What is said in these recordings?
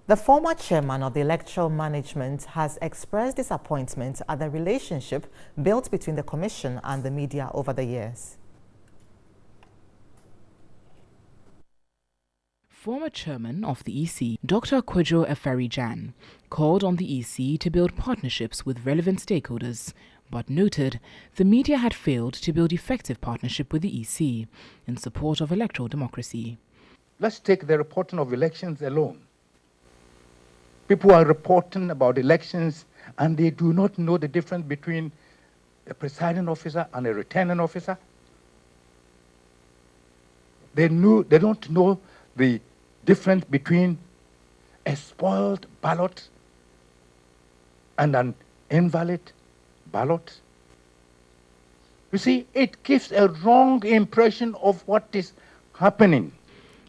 The former chairman of the Electoral Management has expressed disappointment at the relationship built between the Commission and the media over the years. Former chairman of the EC, Dr. Afari Gyan, called on the EC to build partnerships with relevant stakeholders, but noted the media had failed to build effective partnership with the EC in support of electoral democracy. Let's take the reporting of elections alone. People are reporting about elections and they do not know the difference between a presiding officer and a returning officer. They don't know the difference between a spoiled ballot and an invalid ballot. You see, it gives a wrong impression of what is happening.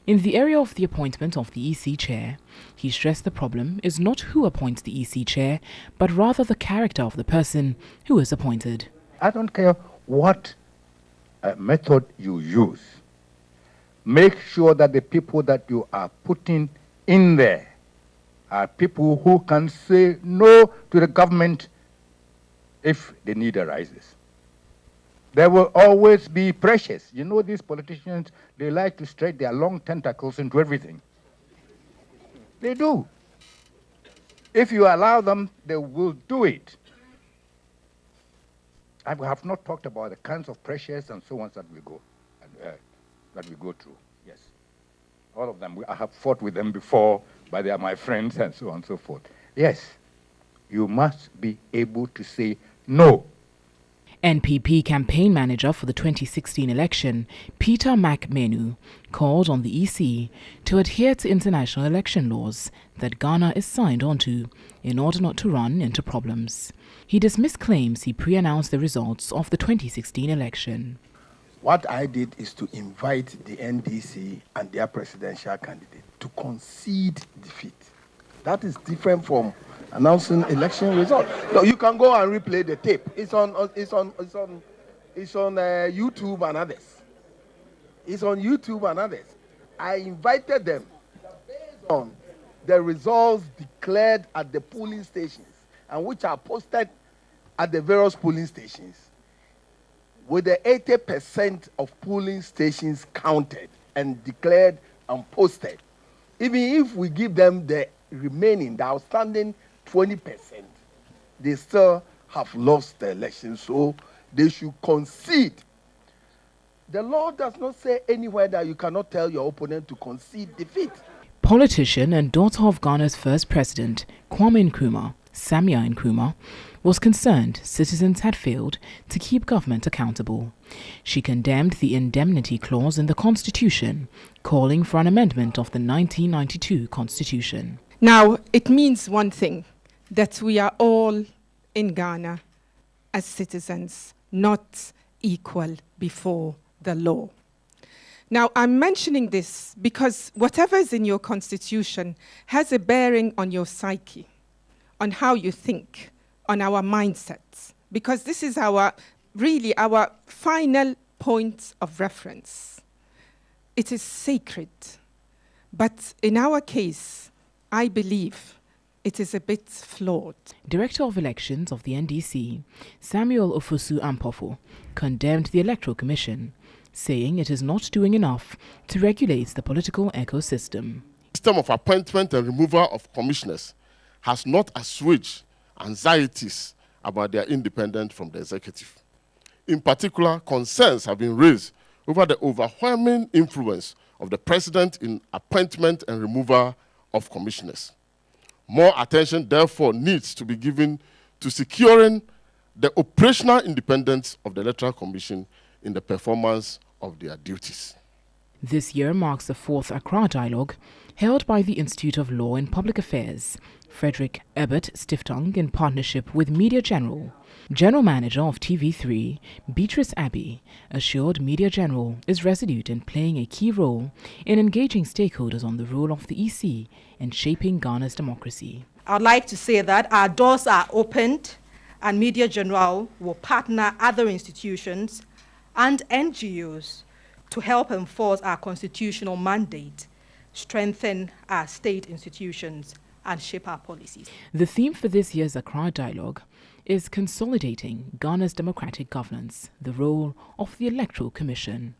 In the area of the appointment of the EC chair, he stressed the problem is not who appoints the EC chair, but rather the character of the person who is appointed. I don't care what method you use. Make sure that the people that you are putting in there are people who can say no to the government if the need arises. There will always be pressures. You know, these politicians, they like to stretch their long tentacles into everything. They do. If you allow them, they will do it. I have not talked about the kinds of pressures and so on that we go through. Yes. All of them. I have fought with them before, but they are my friends and so on and so forth. Yes. You must be able to say no. NPP campaign manager for the 2016 election, Peter McMenu, called on the EC to adhere to international election laws that Ghana is signed onto in order not to run into problems. He dismissed claims he pre-announced the results of the 2016 election. What I did is to invite the NDC and their presidential candidate to concede defeat. That is different from announcing election results. No, you can go and replay the tape. It's on YouTube and others. It's on YouTube and others. I invited them based on the results declared at the polling stations and which are posted at the various polling stations. With the 80% of polling stations counted and declared and posted, even if we give them the remaining, the outstanding 20%, they still have lost the election, so they should concede. The law does not say anywhere that you cannot tell your opponent to concede defeat. Politician and daughter of Ghana's first president, Kwame Nkrumah, Samia Nkrumah, was concerned citizens had failed to keep government accountable. She condemned the indemnity clause in the Constitution, calling for an amendment of the 1992 Constitution. Now, it means one thing, that we are all in Ghana as citizens, not equal before the law. Now, I'm mentioning this because whatever is in your constitution has a bearing on your psyche, on how you think, on our mindsets, because this is really our final point of reference. It is sacred, but in our case, I believe it is a bit flawed. Director of Elections of the NDC, Samuel Ofosu Ampofo, condemned the Electoral Commission, saying it is not doing enough to regulate the political ecosystem. The system of appointment and removal of commissioners has not assuaged anxieties about their independence from the executive. In particular, concerns have been raised over the overwhelming influence of the president in appointment and removal of commissioners. More attention, therefore, needs to be given to securing the operational independence of the Electoral Commission in the performance of their duties. This year marks the fourth Accra Dialogue, held by the Institute of Law and Public Affairs, Frederick Ebert Stiftung, in partnership with Media General. General Manager of TV3, Beatrice Abbey, assured Media General is resolute in playing a key role in engaging stakeholders on the role of the EC and shaping Ghana's democracy. I'd like to say that our doors are opened and Media General will partner other institutions and NGOs to help enforce our constitutional mandate strengthen our state institutions, and shape our policies. The theme for this year's Accra Dialogue is consolidating Ghana's democratic governance, the role of the Electoral Commission.